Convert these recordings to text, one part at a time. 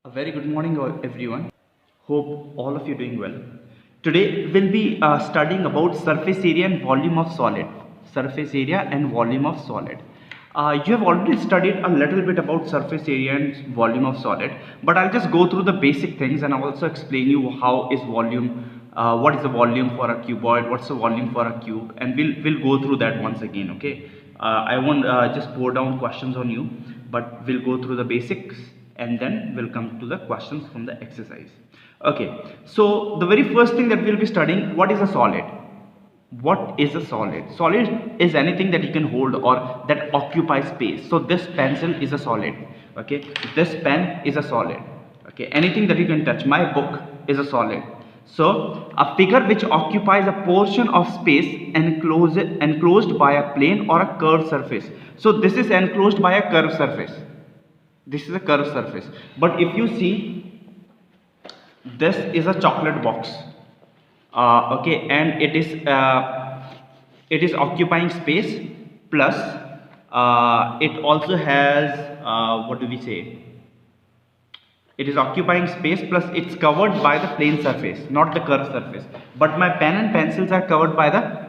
A very good morning, everyone. Hope all of you doing well. Today we'll be studying about surface area and volume of solid. Surface area and volume of solid. You have already studied a little bit about surface area and volume of solid, but I'll just go through the basic things and I'll also explain you how is volume, what is the volume for a cuboid, what's the volume for a cube, and we'll go through that once again. Okay. I won't just pour down questions on you, but we'll go through the basics and then we'll come to the questions from the exercise. Okay, so the very first thing that we'll be studying, what is a solid? What is a solid? Solid is anything that you can hold or that occupies space. So this pencil is a solid. Okay, this pen is a solid. Okay, anything that you can touch. My book is a solid. So a figure which occupies a portion of space enclosed by a plane or a curved surface. So this is enclosed by a curved surface. This is a curved surface. But if you see, this is a chocolate box. Okay, and it is occupying space, plus it also has what do we say, it is occupying space plus it's covered by the plane surface, not the curved surface. But my pen and pencils are covered by the,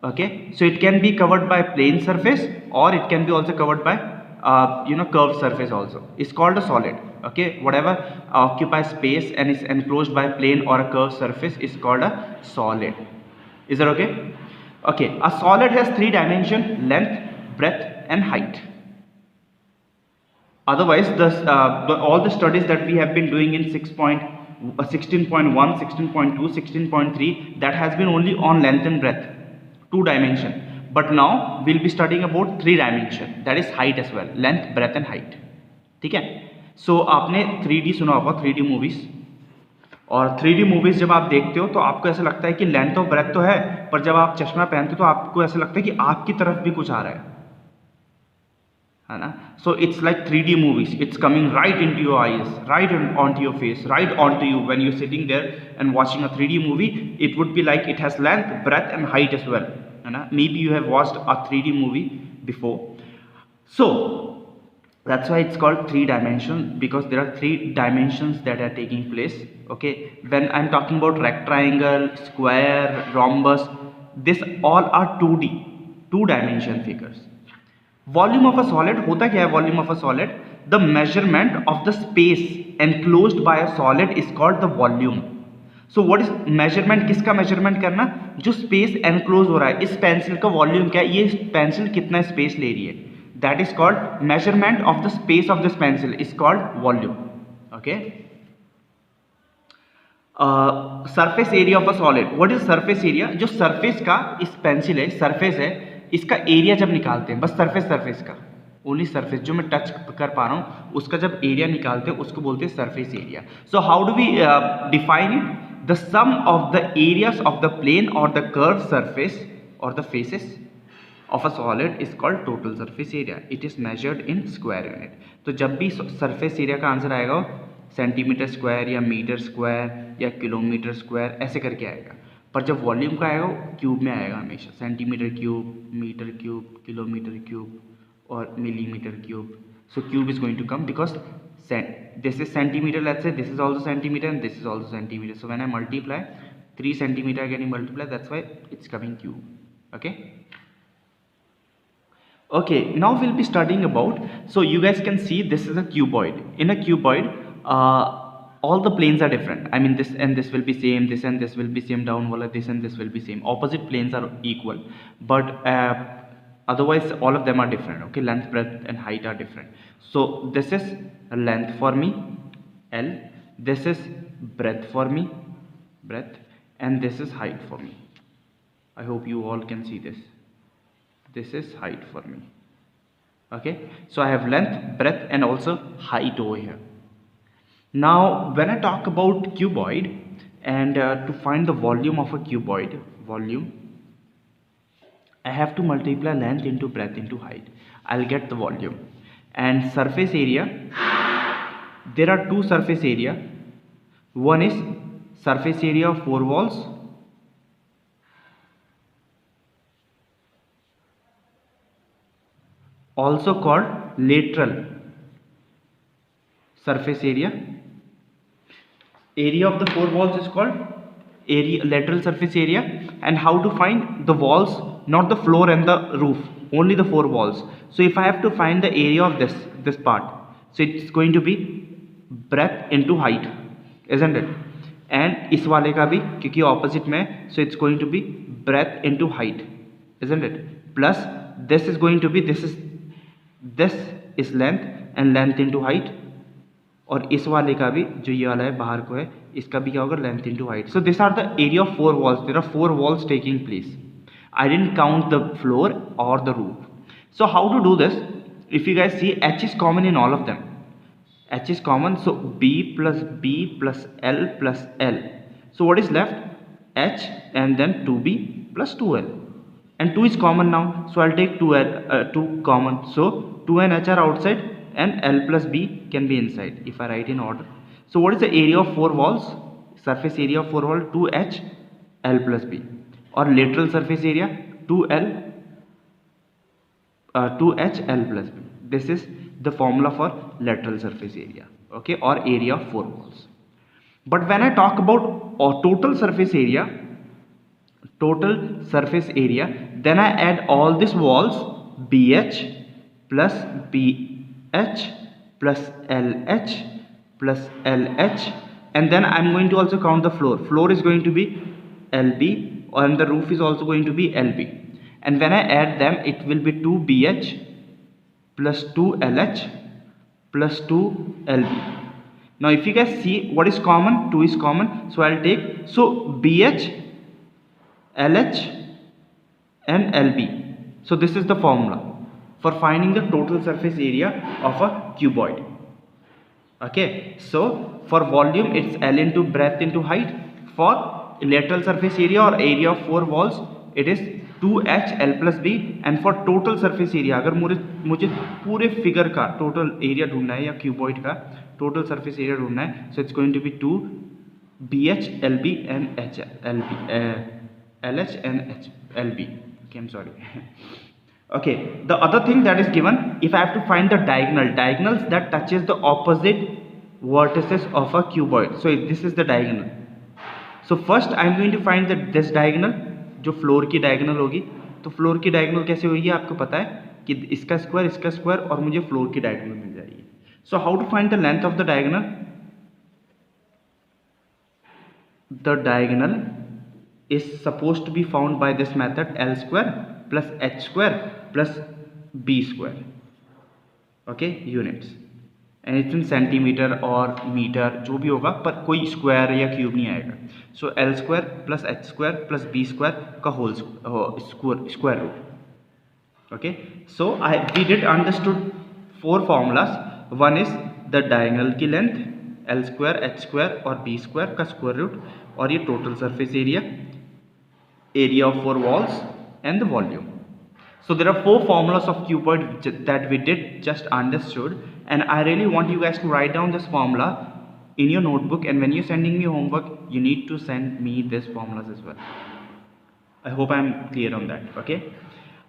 okay, so it can be covered by plane surface or it can be also covered by curved surface also. It's called a solid. Okay, whatever occupies space and is enclosed by plane or a curved surface is called a solid. Is that okay? Okay, a solid has three dimensions: length, breadth and height. Otherwise, all the studies that we have been doing in 16.1, 16.2, 16.3, that has been only on length and breadth, two dimension. But now we'll be studying about three dimension, that is height as well, length, breadth and height. ठीक है? So आपने 3D सुना होगा, 3D movies, और 3D movies जब आप देखते हो तो आपको ऐसा लगता है कि लेंथ और ब्रेथ तो है, पर जब आप चश्मा पहनते हो तो आपको ऐसा लगता है कि आपकी तरफ भी कुछ आ रहा है ना? So it's like 3D movies. It's coming right into your eyes, right onto your face, right onto you when you're sitting there and watching a 3D movie. It would be like it has length, breadth and height as well. Maybe you have watched a 3D movie before. So that's why it's called three dimensional, because there are three dimensions that are taking place. Okay, when I'm talking about rectangle, square, rhombus, this all are 2D, two dimension figures. Volume of a solid होता क्या है? Volume of a solid, the measurement of the space enclosed by a solid is called the volume. So what is measurement? किसका measurement करना? जो space enclose हो रहा है. इस पेंसिल का वॉल्यूम क्या है? ये पेंसिल कितना स्पेस ले रही है? That is called measurement of the space of this pencil is called volume. Okay. Surface area of a solid. What is surface area? जो surface का इस पेंसिल है, surface है, इसका एरिया जब निकालते हैं, बस सरफेस का, ओनली सरफेस जो मैं टच कर पा रहा हूँ उसका जब एरिया निकालते हैं उसको बोलते हैं surface area. So how do we define it? The sum of the areas of the plane और द कर्व सरफेस और the faces of a solid is called total surface area. It is measured in square unit. तो जब भी surface area का answer आएगा centimetre square या metre square या kilometre square ऐसे करके आएगा, पर जब वॉल्यूम का आएगा क्यूब में आएगा हमेशा. Centimetre cube, metre cube, kilometre cube और millimetre cube. So cube is going to come because this is centimeter, let's say this is also centimeter and this is also centimeter. So when I multiply 3 centimeter getting multiplied, that's why it's coming cube. Okay. Okay, now we'll be studying about, so you guys can see this is a cuboid. In a cuboid, all the planes are different. I mean, this and this will be same, this and this will be same, down wala this and this will be same. Opposite planes are equal, but otherwise all of them are different. Okay, length, breadth and height are different. So this is length for me, L. This is breadth for me, breadth, and this is height for me. I hope you all can see this. This is height for me. Okay, so I have length, breadth and also height over here. Now when I talk about cuboid, and to find the volume of a cuboid, volume, I have to multiply length into breadth into height. I'll get the volume. And surface area, there are two surface area. One is surface area of four walls, also called lateral surface area, area of the four walls is called area, lateral surface area. And how to find the walls, not the floor and the roof, only the four walls. So if I have to find the area of this part, so it's going to be breadth into height, isn't it? And इस वाले का भी क्योंकि opposite में, so it's going to be breadth into height, isn't it? Plus this is going to be, this is length and length into height. और इस वाले का भी जो ये वाला है बाहर को है, इसका भी क्या होगा, length into height. So this are the area of four walls. There are four walls taking place. I didn't count the floor और the roof. So how to do this? If you guys see, H is common in all of them. H is common, so B plus L plus L. So what is left? H and then 2B plus 2L. And 2 is common now, so I'll take 2 common. So 2 and H are outside and L plus B can be inside if I write in order. So what is the area of four walls? Surface area of four walls 2H L plus B. Or lateral surface area 2H L plus B. This is the formula for lateral surface area, okay, or area of four walls. But when I talk about total surface area, then I add all these walls BH plus BH plus LH plus LH, and then I'm going to also count the floor. Floor is going to be LB and the roof is also going to be LB, and when I add them it will be 2BH plus 2LH plus 2LB. Now if you guys see what is common, 2 is common, so I'll take, so BH, LH and LB. So this is the formula for finding the total surface area of a cuboid. Okay, so for volume it's L into breadth into height. For lateral surface area or area of four walls it is 2H L plus B. and for total surface area, अगर मुझे पूरे figure का total area ढूंढना है या cuboid का total surface area ढूंढना है, so it's going to be 2 BH LB and H LB LH and H LB. Okay, I'm sorry. Okay, the other thing that is given, if I have to find the diagonals that touches the opposite vertices of a cuboid. So this is the diagonal. So first I am going to find this diagonal, जो floor की diagonal होगी. तो floor की diagonal कैसे होगी आपको पता है कि इसका स्क्वायर और मुझे फ्लोर की डायगोनल मिल जाएगी. So how to find the length of the diagonal? The diagonal is supposed to be found by this method, L square plus H square plus B square. Okay, units, and it's in centimeter और metre जो भी होगा, पर कोई square या cube नहीं आएगा. So L square plus H square plus B square का whole square root. Okay, so we did understood 4 formulas. One is the diagonal की length, L square, H square और B square का square root, और ये total surface area, area of 4 walls and the volume. So there are 4 formulas of cuboid that we did just understood, and I really want you guys to write down this formula in your notebook, and when you're sending me homework you need to send me these formulas as well. I hope I'm clear on that. Okay,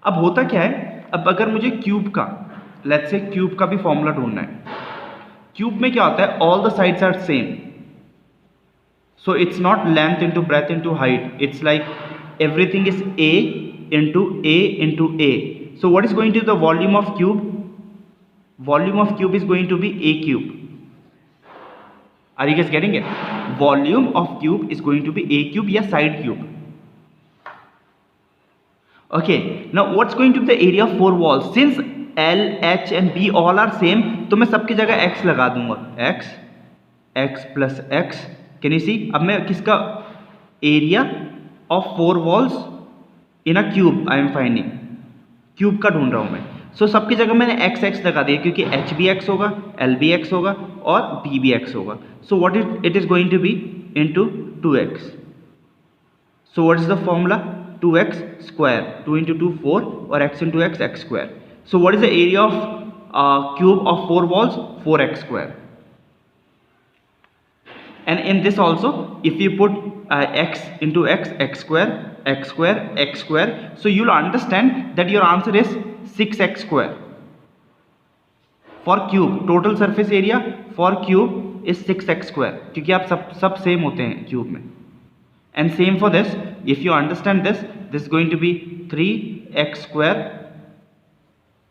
अब होता क्या है, अब अगर मुझे cube का, let's say cube का भी फॉर्मूला ढूंढना है. क्यूब में क्या होता है, all the sides are same, so it's not length into breadth into height, it's like everything is A into A into A. So what is going to be the volume of cube? Volume of cube is going to be A cube. Are you guys getting it? Volume of cube is going to be A cube या side cube. Okay, now what's going to be the area of 4 walls? Since L, H and B all are same, तो मैं सबकी जगह X लगा दूंगा. X plus X. Can you see? अब मैं किसका area of 4 walls in a cube I am finding, cube का ढूंढ रहा हूं मैं. सो सबकी जगह मैंने x लगा दिया, क्योंकि h भी x होगा, l भी x होगा और b भी x होगा. So what it is going to be into 2x. So what is the formula? 2x square, 2 into 2 4 और x into x x square. So what is the area of cube of 4 walls? 4x square. And in this also, if you put x into x, x square, x square, so you'll understand that your answer is 6x square. For cube, total surface area for cube is 6x square, क्योंकि आप सब same होते हैं cube में. And same for this, if you understand this is going to be 3x square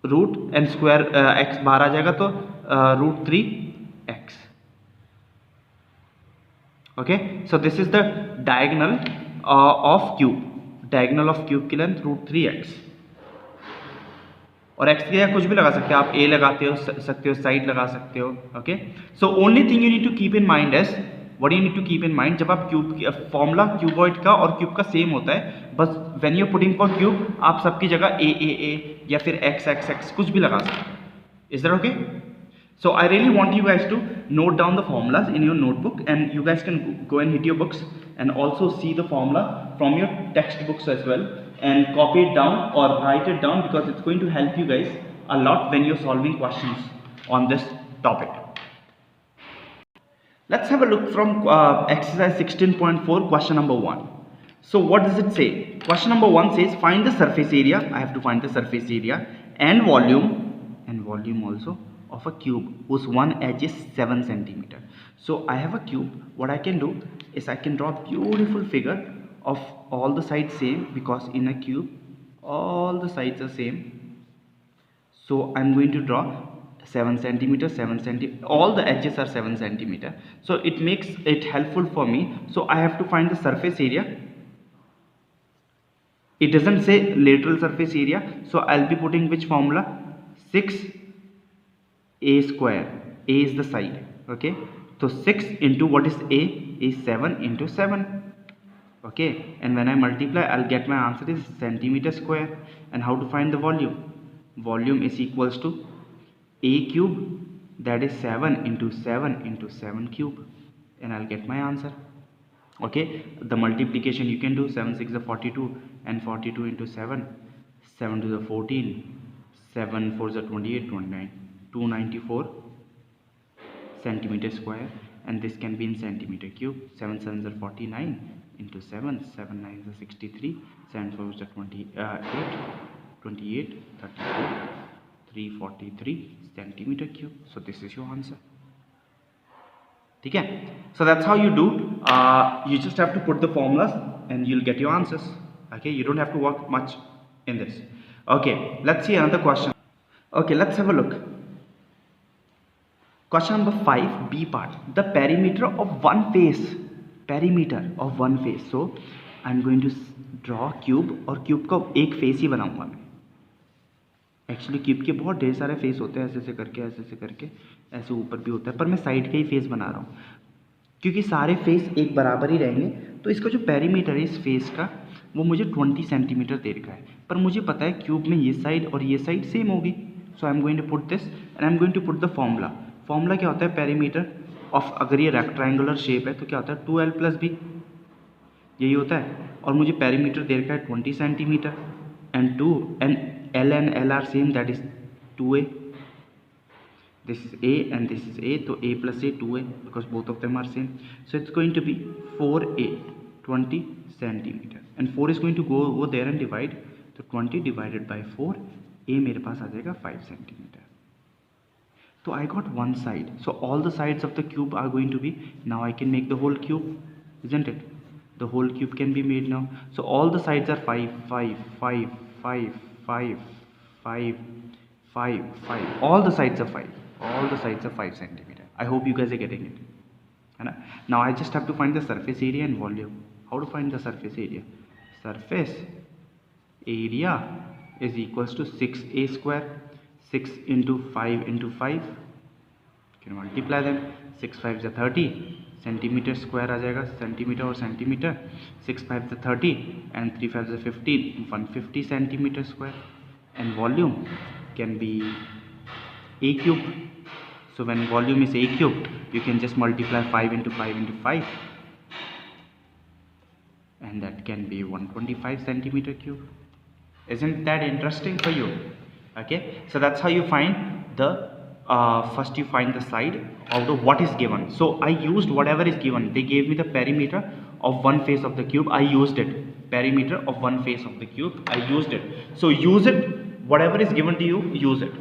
root and square x बाहर आ जाएगा तो root 3x. Okay, so this is the diagonal of cube. Diagonal of cube की length root 3x. और x की जगह कुछ भी लगा सकते हो आप, a लगाते हो सकते हो, साइड लगा सकते हो. Okay, so only thing you need to keep in mind is, what you need to keep in mind, जब आप क्यूब की फॉर्मूला क्यूबॉइड का और क्यूब का सेम होता है, बस when you putting for cube आप सबकी जगह a या फिर x कुछ भी लगा सकते हो. Is that okay? So I really want you guys to note down the formulas in your notebook, and you guys can go and hit your books and also see the formula from your textbooks as well, and copy it down or write it down, because it's going to help you guys a lot when you're solving questions on this topic. Let's have a look from exercise 16.4, question number 1. So what does it say? Question number 1 says find the surface area. I have to find the surface area and volume also of a cube whose one edge is 7 centimeter. So I have a cube. What I can do is I can draw a beautiful figure of all the sides same, because in a cube all the sides are same. So I'm going to draw 7 centimeter, 7 centimeter, all the edges are 7 centimeter. So it makes it helpful for me. So I have to find the surface area. It doesn't say lateral surface area, so I'll be putting which formula? 6a square. A is the side. Okay, so 6 into what is a is 7 into 7. Okay, and when I multiply I'll get my answer is centimeter square. And how to find the volume? Volume is equals to a cube, that is 7 into 7 into 7 cube, and I'll get my answer. Okay, the multiplication you can do, 7 6 is 42, and 42 into 7, 7 to the 14, 7 4 is 28, 29, 294 centimeter square, and this can be in centimeter cube. 7 7 is 49 into 7, 7 9 is 63, 7 4 is 28, 34, 343 centimeter cube. So this is your answer. ठीक है? So that's how you do. You just have to put the formulas and you'll get your answers. Okay, you don't have to work much in this. Okay, let's see another question. Okay, let's have a look. Question number 5, B part. The perimeter of one face. Perimeter of one face. So I'm going to draw cube, और cube का एक face ही बनाऊंगा मैं. Actually cube के बहुत ढेर सारे face होते हैं, ऐसे ऐसे करके, ऐसे ऐसे करके, ऐसे ऊपर भी होता है, पर मैं साइड के ही फेस बना रहा हूँ क्योंकि सारे फेस एक बराबर ही रहेंगे. तो इसका जो पेरीमीटर है इस फेस का, वो मुझे 20 सेंटीमीटर दे रखा है, पर मुझे पता है क्यूब में ये साइड और ये साइड सेम होगी. So I am going to put this and I am going to put the formula. Formula क्या होता है? पेरीमीटर ऑफ, अगर ये रेक्टेंगुलर शेप है तो क्या होता है? 2l + b, यही होता है. और मुझे पेरीमीटर दे रखा है 20 centimetre, and 2 and L and L are same, that is 2a. This is a and this is a, so a plus a 2a, because both of them are same. So it's going to be 4a, 20 centimeter, and 4 is going to go over there and divide. So 20 divided by 4, a मेरे पास आ जाएगा 5 centimeter. So I got one side. So all the sides of the cube are going to be, now I can make the whole cube, isn't it? The whole cube can be made now. So all the sides are 5, 5, 5, 5, 5, 5, 5, 5. All the sides are 5. All the sides are 5 centimeter. I hope you guys are getting it. Now I just have to find the surface area and volume. How to find the surface area? Surface area is equals to 6a square. 6 into 5 into 5. You can multiply them. 6 5 is 30. Centimetre square आ जाएगा, centimetre और centimetre. 6 5 is 30 and 3 5 is 15, 150 centimeter square. And volume can be a cube. So when volume is a cube, you can just multiply 5 into 5 into 5, and that can be 125 centimeter cube. Isn't that interesting for you? Okay, so that's how you find the first you find the side out of what is given. So I used whatever is given. They gave me the perimeter of one face of the cube. I used it. Perimeter of one face of the cube. I used it. So use it. Whatever is given to you, use it.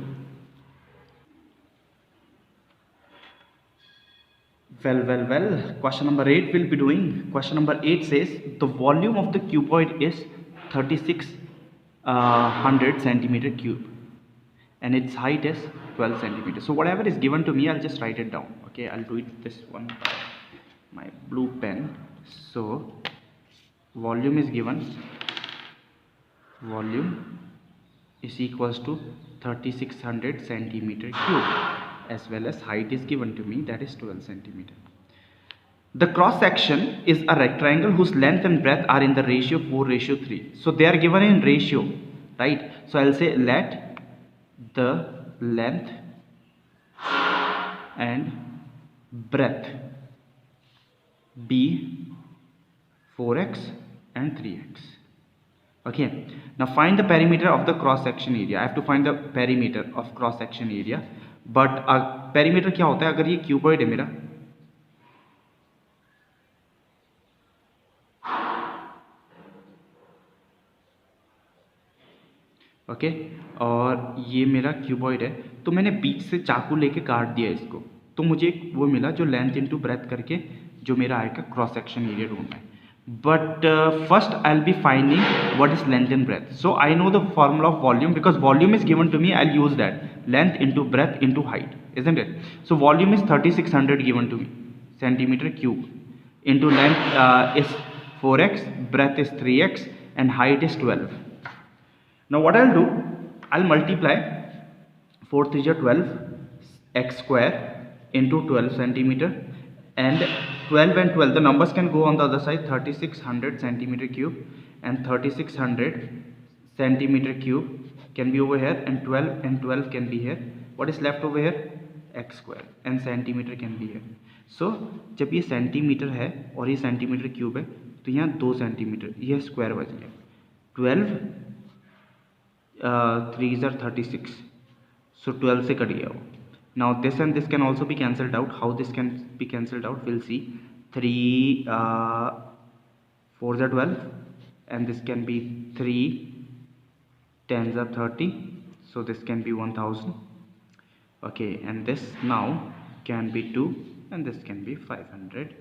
Well. Question number 8 will be doing. Question number 8 says the volume of the cuboid is 3600 centimeter cube and its height is 12 centimeters. So whatever is given to me, I'll just write it down. Okay, I'll do it this one by my blue pen. So volume is given. Volume is equals to 3600 centimeter cube, as well as height is given to me, that is 12 centimeter. The cross section is a rectangle whose length and breadth are in the ratio 4:3. So they are given in ratio, right? So I'll say let the length and breadth be 4x and 3x. Okay, now find the perimeter of the cross section area. I have to find the perimeter of cross section area. But perimeter क्या होता है? अगर ये cuboid है मेरा, okay, और ये मेरा क्यूबॉइड है, तो मैंने बीच से चाकू लेके काट दिया इसको, तो मुझे वो मिला जो लेंथ इनटू ब्रेथ करके जो मेरा आएगा क्रॉस सेक्शन एरिया ढूंढना है. But first I'll be finding what is length and breadth. So I know the formula of volume, because volume is given to me. I'll use that, length into breadth into height, isn't it? So volume is 3600 given to me centimeter cube, into length is 4x, breadth is 3x, and height is 12. Now what I'll do, I'll multiply 4 3 12 x square into 12 centimeter, and 12 and 12, the numbers can go on the other side. 3600 centimeter cube and 3600 centimeter cube can be over here, and 12 can be here. What is left over here? X square, and centimeter can be here. So जब ये centimetre है और ये centimetre cube है, तो यहाँ 2 centimetre, ये square बच गया. 12 3s are 36, so 12 से कट गया वो. Now this and this can also be cancelled out. How this can be cancelled out, we'll see. 3 4s are 12, and this can be 3 10s are 30, so this can be 1000. Okay, and this now can be 2, and this can be 500,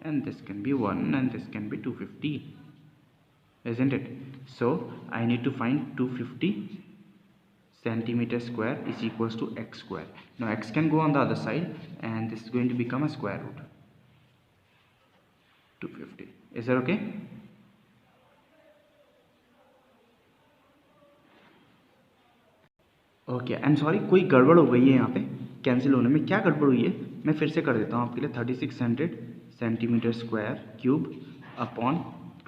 and this can be 1, and this can be 250, isn't it? So I need to find 250 centimeter square is equals to x square. Now x can go on the other side, and this is going to become a square root 250. Is that okay? Okay, I am sorry, कोई गड़बड़ हो गई है यहाँ पे cancel होने में. क्या गड़बड़ हुई है मैं फिर से कर देता हूँ आपके लिए. 3600 centimetre square cube upon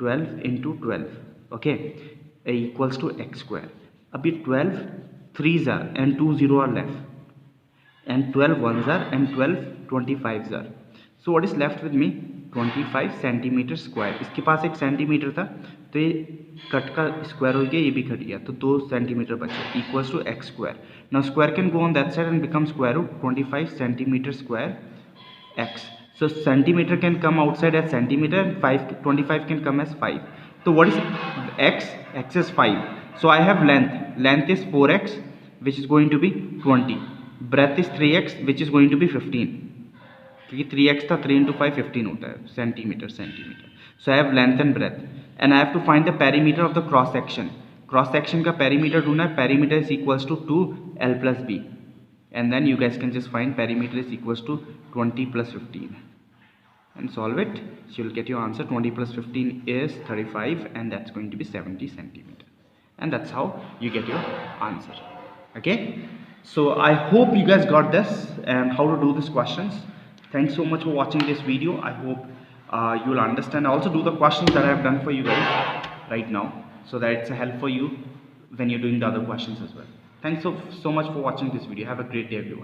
12 into 12, okay, equals to x square. अभी 12 3s are and 2 0 are left, and 12 1s are and 12 25s are. So what is left with me? 25 centimetre square. इसके पास एक सेंटीमीटर था, तो ये कट का square हो गया, ये भी कट गया, तो 2 सेंटीमीटर बचा, equals to x square. Now square can go on that side and become square root 25 centimetre square x. So centimeter can come outside as centimeter, and 25 can come as 5. So what is x? X is 5. So I have length. Length is 4x, which is going to be 20. Breadth is 3x, which is going to be 15. क्योंकि 3x था, 3 into 5 15 होता है centimetre. So I have length and breadth, and I have to find the perimeter of the cross section. Cross section का perimeter ढूंढना है. Perimeter is equals to 2l plus b, and then you guys can just find perimeter is equals to 20 plus 15 and solve it. So you'll get your answer. 20 plus 15 is 35, and that's going to be 70 centimeter, and that's how you get your answer. Okay, so I hope you guys got this and how to do these questions. Thanks so much for watching this video. I hope you'll understand. I also do the questions that I have done for you guys right now, so that it's a help for you when you're doing the other questions as well. Thanks so much for watching this video. Have a great day, everyone.